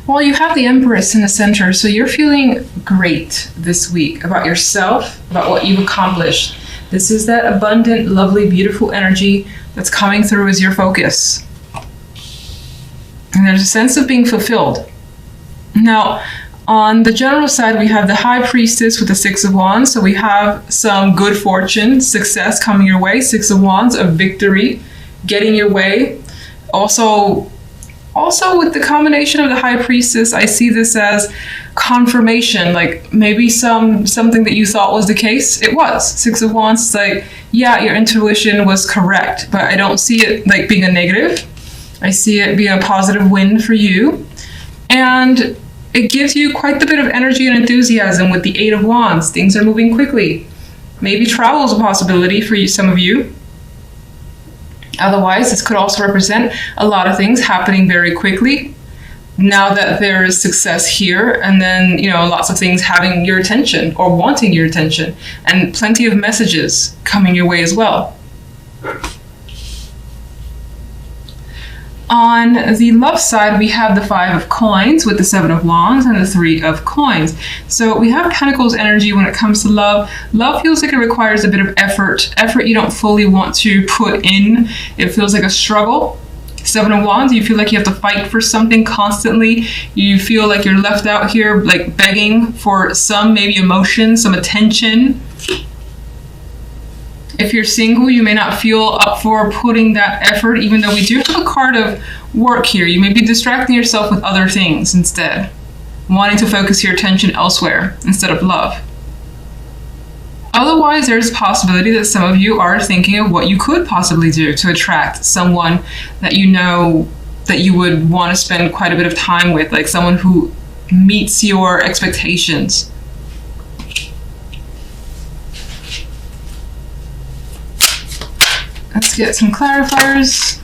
Well, you have the Empress in the center, so you're feeling great this week about yourself, about what you've accomplished. This is that abundant, lovely, beautiful energy that's coming through as your focus. And there's a sense of being fulfilled. Now, on the general side, we have the High Priestess with the Six of Wands. So we have some good fortune, success coming your way. Six of Wands, a victory, getting your way. Also with the combination of the High Priestess, I see this as confirmation, like maybe something that you thought was the case, it was. Six of Wands is like, yeah, your intuition was correct, but I don't see it like being a negative. I see it being a positive win for you. And it gives you quite the bit of energy and enthusiasm with the Eight of Wands. Things are moving quickly. Maybe travel is a possibility for you, some of you. Otherwise, this could also represent a lot of things happening very quickly now that there is success here, and then, lots of things having your attention or wanting your attention, and plenty of messages coming your way as well. On the love side, we have the Five of Coins with the Seven of Wands and the Three of Coins. So we have Pentacles energy when it comes to love. Love feels like it requires a bit of effort you don't fully want to put in. It feels like a struggle. Seven of Wands, you feel like you have to fight for something constantly. You feel like you're left out here like begging for some maybe emotion, some attention. If you're single, you may not feel up for putting that effort, even though we do have a card of work here. You may be distracting yourself with other things instead, wanting to focus your attention elsewhere instead of love. Otherwise, there's a possibility that some of you are thinking of what you could possibly do to attract someone that you know that you would want to spend quite a bit of time with, like someone who meets your expectations. Let's get some clarifiers.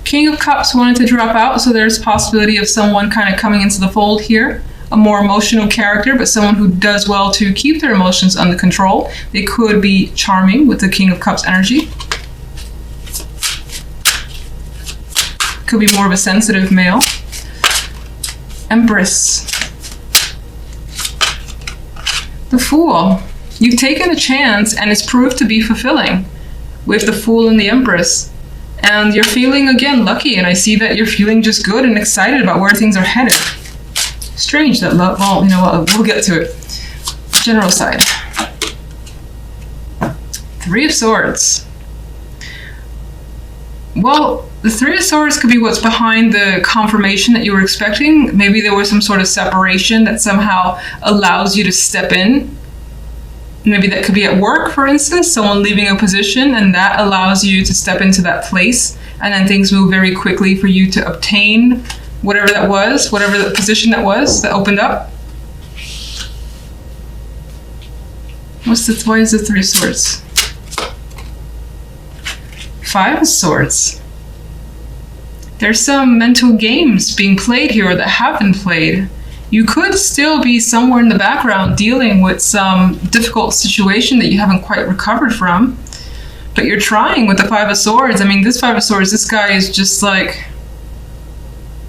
King of Cups wanted to drop out, so there's a possibility of someone kind of coming into the fold here. A more emotional character, but someone who does well to keep their emotions under control. They could be charming with the King of Cups energy. Could be more of a sensitive male. Empress. The Fool. You've taken a chance and it's proved to be fulfilling with the Fool and the Empress. And you're feeling, again, lucky, and I see that you're feeling just good and excited about where things are headed. Strange that love, well, we'll get to it. General side. Three of Swords. Well, the Three of Swords could be what's behind the confirmation that you were expecting. Maybe there was some sort of separation that somehow allows you to step in. Maybe that could be at work, for instance, someone leaving a position, and that allows you to step into that place, and then things move very quickly for you to obtain whatever that was, whatever the position that was that opened up. Why is the Three of Swords? Five of Swords. There's some mental games being played here that have been played. You could still be somewhere in the background dealing with some difficult situation that you haven't quite recovered from, but you're trying with the Five of Swords. I mean, this Five of Swords, this guy is just like,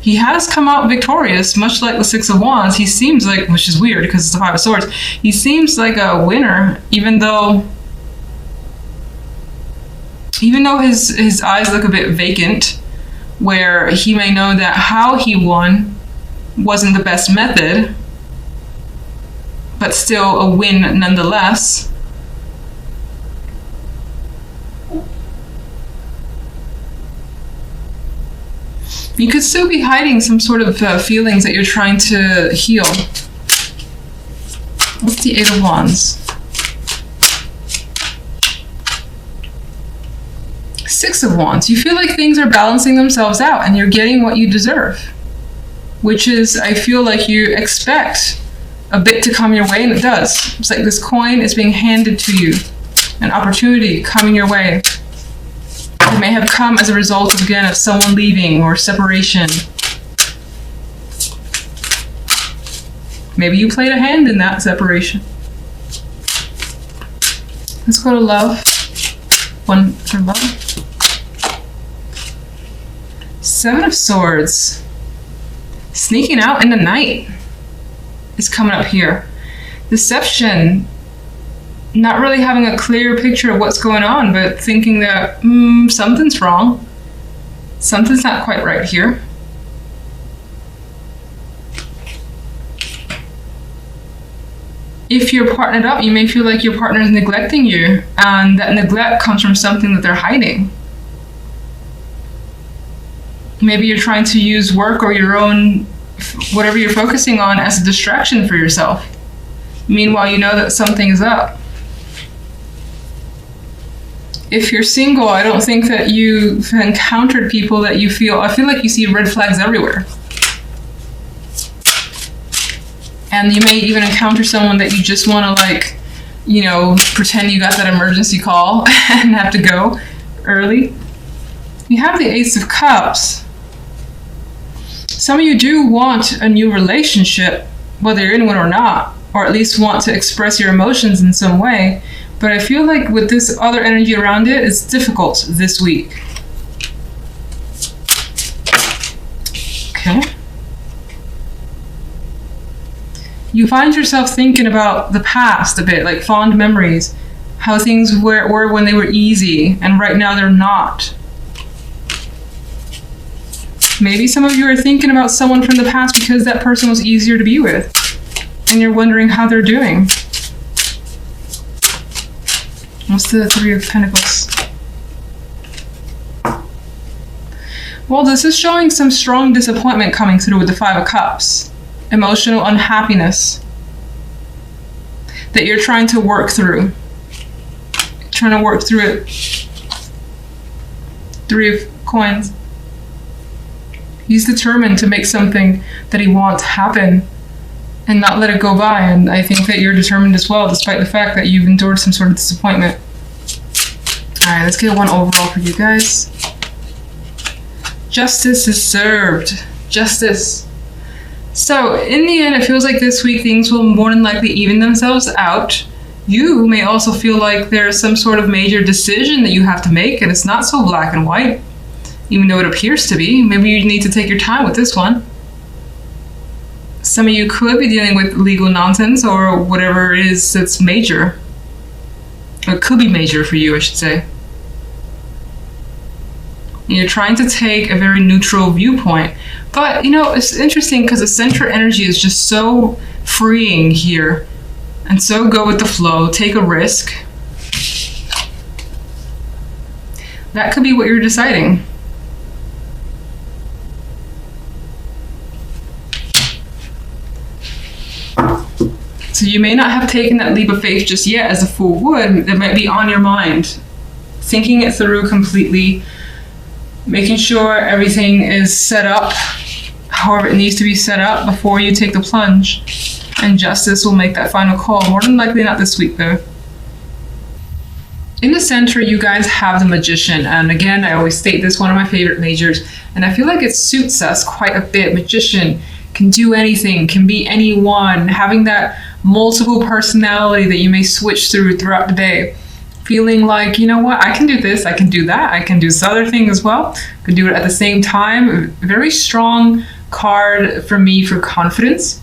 he has come out victorious, much like the Six of Wands. He seems like, which is weird because it's the Five of Swords, he seems like a winner, even though his eyes look a bit vacant, where he may know that how he won wasn't the best method, but still a win nonetheless. You could still be hiding some sort of feelings that you're trying to heal. What's the Eight of Wands? Six of Wands. You feel like things are balancing themselves out and you're getting what you deserve, which is, I feel like you expect a bit to come your way, and it does. It's like this coin is being handed to you, an opportunity coming your way. It may have come as a result, again, of someone leaving or separation. Maybe you played a hand in that separation. Let's go to love. One for love. Seven of Swords. Sneaking out in the night is coming up here. Deception. Not really having a clear picture of what's going on, but thinking that something's wrong. Something's not quite right here. If you're partnered up, you may feel like your partner is neglecting you, and that neglect comes from something that they're hiding. Maybe you're trying to use work or your own, whatever you're focusing on, as a distraction for yourself. Meanwhile, you know that something is up. If you're single, I don't think that you've encountered people that I feel like you see red flags everywhere. And you may even encounter someone that you just want to pretend you got that emergency call and have to go early. You have the Ace of Cups. Some of you do want a new relationship, whether you're in one or not, or at least want to express your emotions in some way. But I feel like with this other energy around it, it's difficult this week. Okay. You find yourself thinking about the past a bit, like fond memories, how things were when they were easy, and right now they're not. Maybe some of you are thinking about someone from the past because that person was easier to be with, and you're wondering how they're doing. What's the Three of Pentacles? Well, this is showing some strong disappointment coming through with the Five of Cups. Emotional unhappiness that you're trying to work through. Trying to work through it. Three of Coins. He's determined to make something that he wants happen and not let it go by. And I think that you're determined as well, despite the fact that you've endured some sort of disappointment. All right, let's get one overall for you guys. Justice is served. Justice. So in the end, it feels like this week things will more than likely even themselves out. You may also feel like there's some sort of major decision that you have to make, and it's not so black and white, even though it appears to be. Maybe you need to take your time with this one. Some of you could be dealing with legal nonsense or whatever it is that's major. Or it could be major for you, I should say. You're trying to take a very neutral viewpoint. But, it's interesting because the central energy is just so freeing here. And so go with the flow. Take a risk. That could be what you're deciding. So you may not have taken that leap of faith just yet, as a fool would. That might be on your mind. Thinking it through completely. Making sure everything is set up however it needs to be set up before you take the plunge. And justice will make that final call. More than likely not this week, though. In the center, you guys have the Magician. And again, I always state this, one of my favorite majors. And I feel like it suits us quite a bit. Magician can do anything, can be anyone. Having that multiple personality that you may switch throughout the day. Feeling like, you know what, I can do this, I can do that, I can do this other thing as well. I can do it at the same time. Very strong card for me for confidence.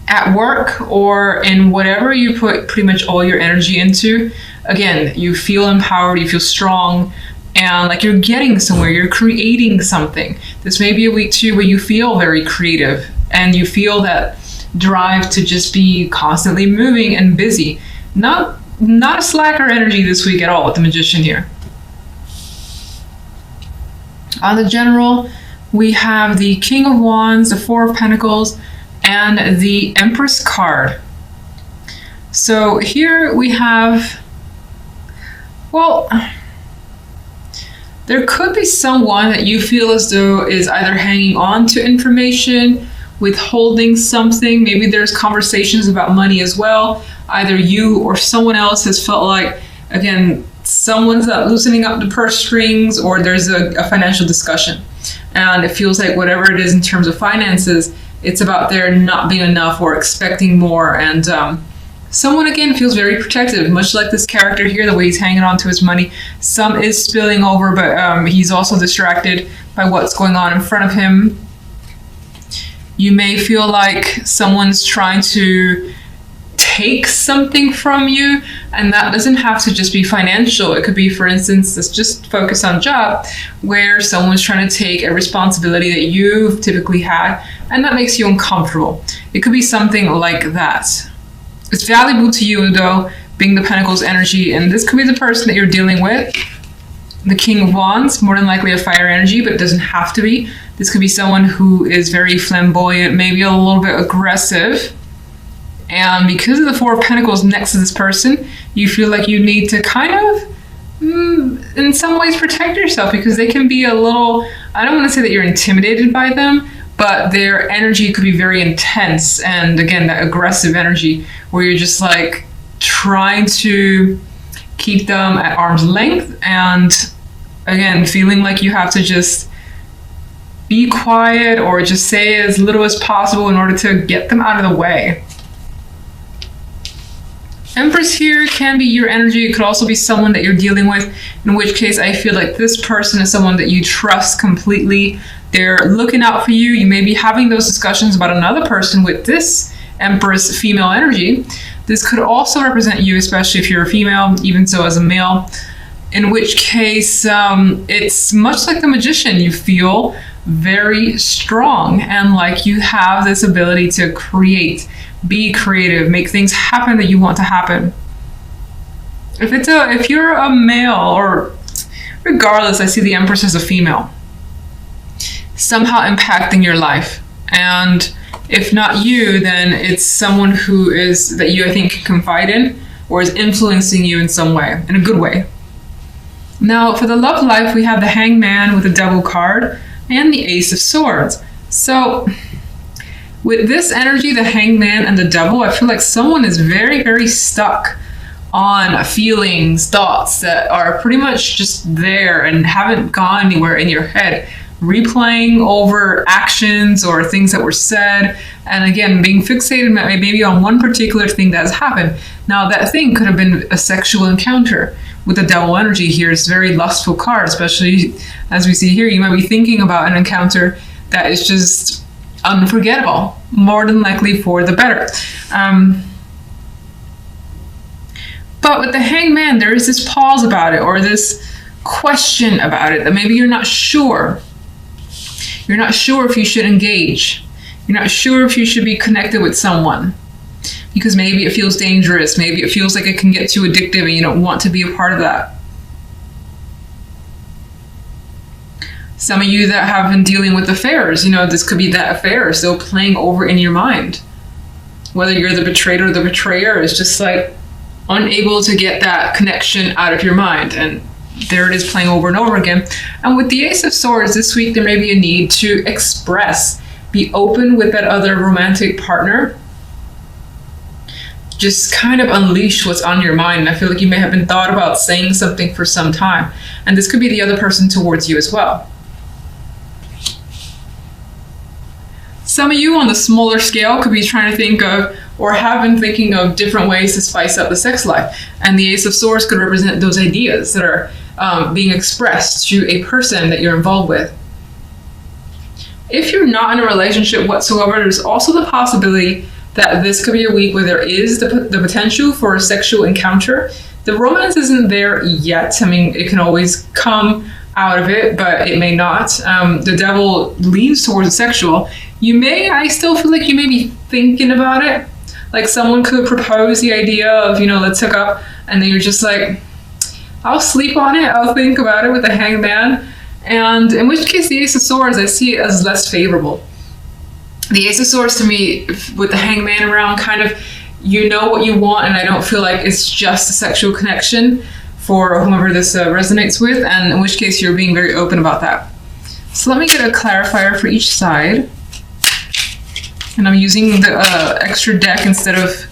At work or in whatever you put pretty much all your energy into. Again, you feel empowered, you feel strong, and like you're getting somewhere, you're creating something. This may be a week too where you feel very creative and you feel that drive to just be constantly moving and busy. Not a slacker energy this week at all with the Magician here. On the General, we have the King of Wands, the Four of Pentacles, and the Empress card. So here we have, well, there could be someone that you feel as though is either hanging on to information, withholding something. Maybe there's conversations about money as well. Either you or someone else has felt like, again, someone's loosening up the purse strings, or there's a financial discussion. And it feels like whatever it is in terms of finances, it's about there not being enough or expecting more. And someone, again, feels very protective, much like this character here, the way he's hanging on to his money. Some is spilling over, but he's also distracted by what's going on in front of him. You may feel like someone's trying to take something from you, and that doesn't have to just be financial. It could be, for instance, let's just focus on job, where someone's trying to take a responsibility that you've typically had, and that makes you uncomfortable. It could be something like that. It's valuable to you, though, being the Pentacles energy, and this could be the person that you're dealing with. The King of Wands, more than likely a fire energy, but it doesn't have to be. This could be someone who is very flamboyant, maybe a little bit aggressive. And because of the Four of Pentacles next to this person, you feel like you need to kind of, in some ways, protect yourself, because they can be a little, I don't want to say that you're intimidated by them, but their energy could be very intense. And again, that aggressive energy where you're just like trying to keep them at arm's length. And again, feeling like you have to just be quiet or just say as little as possible in order to get them out of the way. Empress here can be your energy. It could also be someone that you're dealing with, in which case I feel like this person is someone that you trust completely. They're looking out for you. You may be having those discussions about another person with this Empress female energy. This could also represent you, especially if you're a female, even so as a male, in which case it's much like the Magician. You feel very strong and like you have this ability to create, be creative, make things happen that you want to happen. If you're a male, or regardless, I see the Empress as a female, somehow impacting your life. And if not you, then it's someone who is, that you, I think, can confide in, or is influencing you in some way, in a good way. Now, for the love life, we have the Hangman with the Devil card and the Ace of Swords. So with this energy, the Hangman and the Devil, I feel like someone is very, very stuck on feelings, thoughts that are pretty much just there and haven't gone anywhere in your head, replaying over actions or things that were said, and again, being fixated maybe on one particular thing that has happened. Now, that thing could have been a sexual encounter. With the Devil energy here, it's a very lustful card, especially as we see here. You might be thinking about an encounter that is just unforgettable, more than likely for the better. But with the Hangman, there is this pause about it, or this question about it, that maybe you're not sure. You're not sure if you should engage. You're not sure if you should be connected with someone, because maybe it feels dangerous. Maybe it feels like it can get too addictive and you don't want to be a part of that. Some of you that have been dealing with affairs, this could be that affair still playing over in your mind. Whether you're the betrayed or the betrayer, is just like unable to get that connection out of your mind. And there it is, playing over and over again. And with the Ace of Swords this week, there may be a need to express, be open with that other romantic partner. Just kind of unleash what's on your mind. And I feel like you may have been thought about saying something for some time. And this could be the other person towards you as well. Some of you on the smaller scale could be trying to think of, or have been thinking of, different ways to spice up the sex life. And the Ace of Swords could represent those ideas that are being expressed to a person that you're involved with. If you're not in a relationship whatsoever, there's also the possibility that this could be a week where there is the potential for a sexual encounter. The romance isn't there yet. I mean, it can always come out of it, but it may not. The Devil leans towards the sexual. I still feel like you may be thinking about it. Like someone could propose the idea of, let's hook up, and then you're just like, I'll sleep on it, I'll think about it with the Hangman. And in which case the Ace of Swords, I see it as less favorable. The Ace of Swords to me, with the Hangman around, kind of, you know what you want, and I don't feel like it's just a sexual connection for whomever this resonates with, and in which case you're being very open about that. So let me get a clarifier for each side. And I'm using the extra deck instead of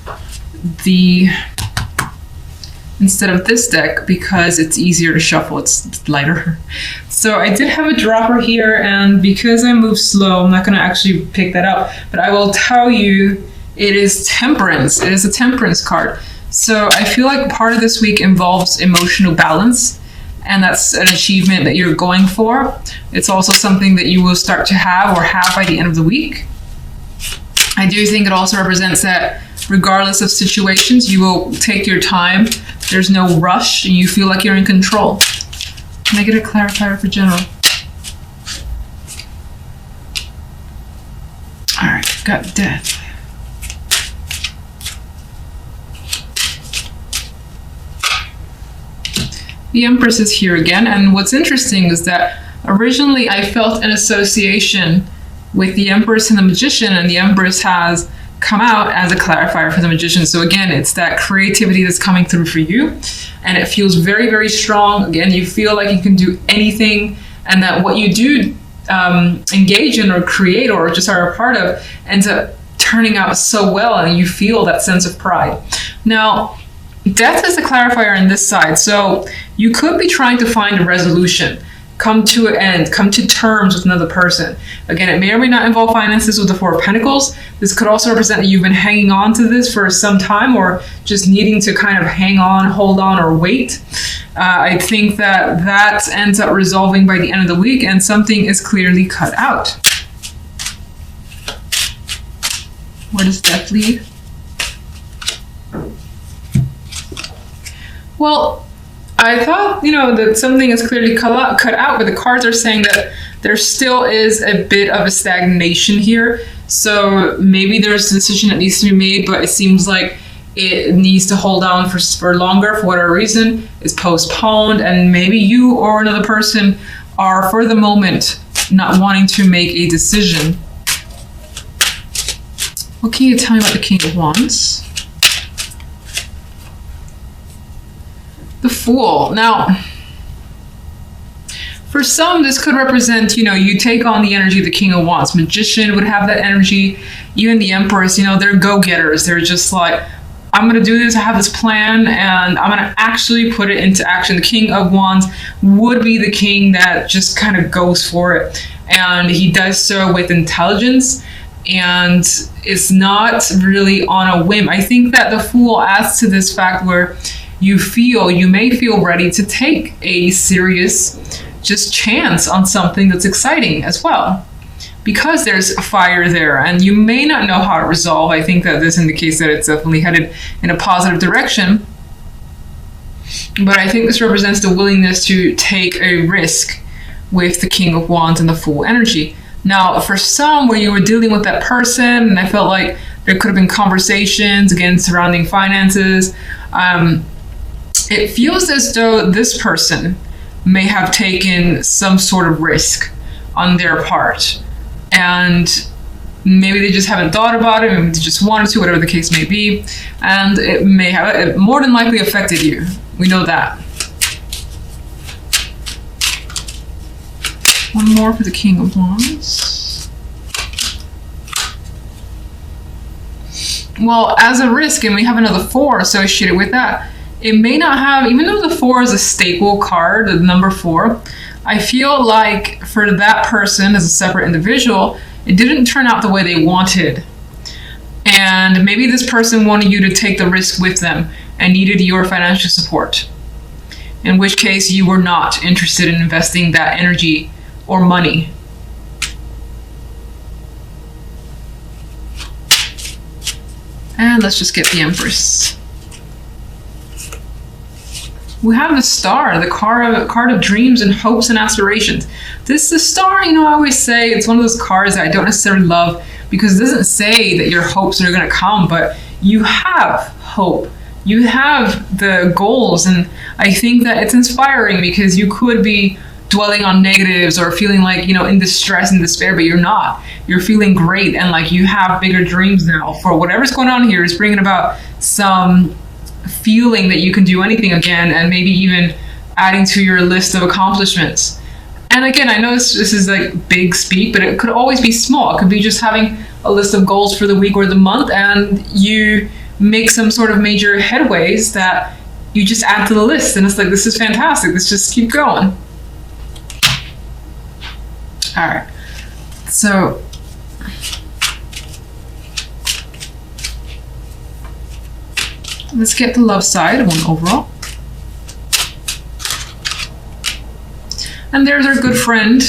this deck because it's easier to shuffle, it's lighter. So I did have a dropper here, and because I move slow, I'm not going to actually pick that up, but I will tell you it is Temperance. It is a Temperance card. So I feel like part of this week involves emotional balance, and that's an achievement that you're going for. It's also something that you will start to have or have by the end of the week. I do think it also represents that regardless of situations, you will take your time. There's no rush, and you feel like you're in control. Can I get a clarifier for general? All right, got death. The Empress is here again, and what's interesting is that originally I felt an association with the Empress and the Magician, and the Empress has come out as a clarifier for the Magician. So again, it's that creativity that's coming through for you, and it feels very, very strong. Again, you feel like you can do anything, and that what you do engage in or create or just are a part of ends up turning out so well, and you feel that sense of pride. Now, death is the clarifier on this side, so you could be trying to find a resolution, come to an end, come to terms with another person. Again, it may or may not involve finances with the Four of Pentacles. This could also represent that you've been hanging on to this for some time, or just needing to kind of hang on, hold on, or wait. I think that that ends up resolving by the end of the week, and something is clearly cut out. Where does death lead? Well, I thought, that something is clearly cut out, but the cards are saying that there still is a bit of a stagnation here. So maybe there's a decision that needs to be made, but it seems like it needs to hold on for longer for whatever reason. It's postponed, and maybe you or another person are, for the moment, not wanting to make a decision. What can you tell me about the King of Wands? The Fool. Now, for some, this could represent, you take on the energy of the King of Wands. Magician would have that energy. Even the Empress, they're go-getters. They're just like, I'm going to do this. I have this plan, and I'm going to actually put it into action. The King of Wands would be the king that just kind of goes for it. And he does so with intelligence, and it's not really on a whim. I think that the Fool adds to this fact where you may feel ready to take a serious just chance on something that's exciting as well, because there's a fire there, and you may not know how to resolve. I think that this indicates that it's definitely headed in a positive direction, but I think this represents the willingness to take a risk with the King of Wands and the Fool energy. Now, for some, where you were dealing with that person, and I felt like there could have been conversations again surrounding finances, it feels as though this person may have taken some sort of risk on their part, and maybe they just haven't thought about it, maybe they just wanted to, whatever the case may be, and it more than likely affected you. We know that. One more for the King of Wands. Well, as a risk, and we have another 4 associated with that, it may not have, even though the 4 is a staple card, the number 4, I feel like for that person as a separate individual, it didn't turn out the way they wanted. And maybe this person wanted you to take the risk with them and needed your financial support, in which case you were not interested in investing that energy or money. And let's just get the Empress. We have the Star, the card of dreams and hopes and aspirations. This the Star, I always say it's one of those cards that I don't necessarily love, because it doesn't say that your hopes are going to come, but you have hope. You have the goals, and I think that it's inspiring, because you could be dwelling on negatives or feeling like, in distress and despair, but you're not. You're feeling great, and like you have bigger dreams now for whatever's going on here is bringing about some feeling that you can do anything again, and maybe even adding to your list of accomplishments. And again, I know this is like big speak, but it could always be small. It could be just having a list of goals for the week or the month, and you make some sort of major headways that you just add to the list, and it's like, this is fantastic. Let's just keep going. All right, so let's get the love side, one overall. And there's our good friend,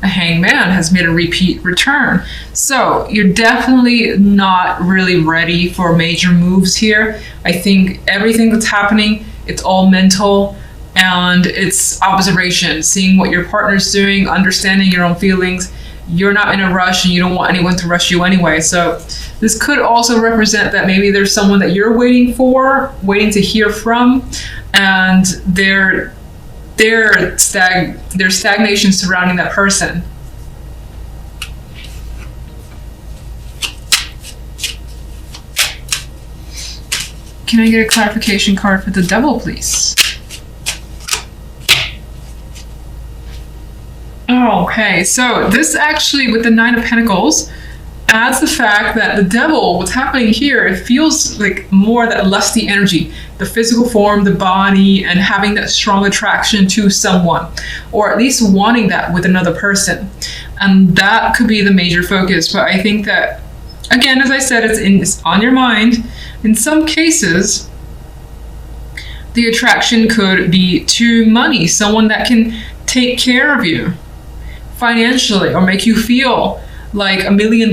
a hangman has made a repeat return. So you're definitely not really ready for major moves here. I think everything that's happening, it's all mental, and it's observation, seeing what your partner's doing, understanding your own feelings. You're not in a rush and you don't want anyone to rush you anyway. So this could also represent that maybe there's someone that you're waiting to hear from, and there's stagnation surrounding that person. Can I get a clarification card for the devil, please? Okay, so this actually, with the Nine of Pentacles, adds the fact that the devil, what's happening here, it feels like more that lusty energy, the physical form, the body, and having that strong attraction to someone, or at least wanting that with another person. And that could be the major focus. But I think that, again, as I said, it's on your mind. In some cases, the attraction could be to money, someone that can take care of you financially or make you feel like $1 million,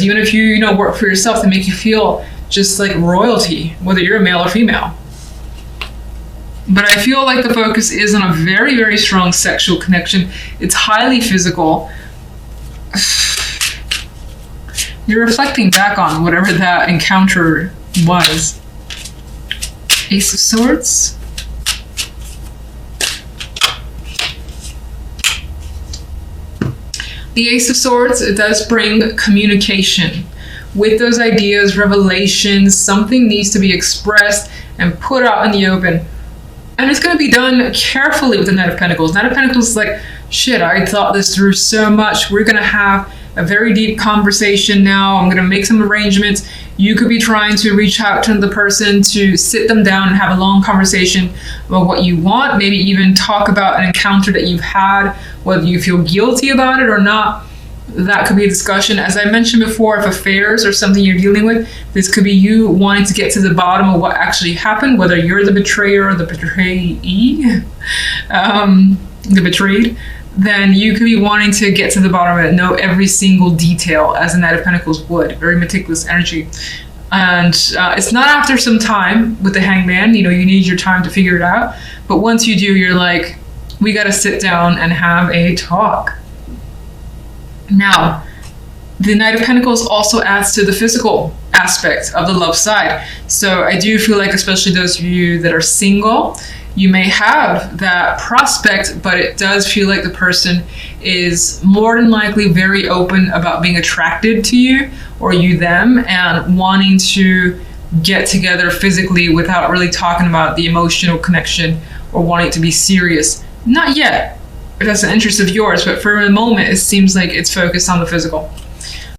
even if you work for yourself, to make you feel just like royalty, whether you're a male or female. But I feel like the focus is on a very, very strong sexual connection. It's highly physical. You're reflecting back on whatever that encounter was. Ace of Swords. The Ace of Swords, it does bring communication. With those ideas, revelations, something needs to be expressed and put out in the open. And it's going to be done carefully with the Knight of Pentacles. Knight of Pentacles is like, shit, I thought this through so much. We're going to have a very deep conversation now. I'm going to make some arrangements. You could be trying to reach out to the person to sit them down and have a long conversation about what you want, maybe even talk about an encounter that you've had, whether you feel guilty about it or not. That could be a discussion. As I mentioned before, if affairs are something you're dealing with, this could be you wanting to get to the bottom of what actually happened, whether you're the betrayer or the betrayee, the betrayed. Then you could be wanting to get to the bottom of it, know every single detail, as the Knight of Pentacles would. Very meticulous energy. And it's not after some time with the Hangman, you need your time to figure it out. But once you do, you're like, we got to sit down and have a talk. Now, the Knight of Pentacles also adds to the physical aspect of the love side. So I do feel like, especially those of you that are single, you may have that prospect, but it does feel like the person is more than likely very open about being attracted to you or you them, and wanting to get together physically without really talking about the emotional connection or wanting it to be serious. Not yet, if that's an interest of yours, but for a moment, it seems like it's focused on the physical.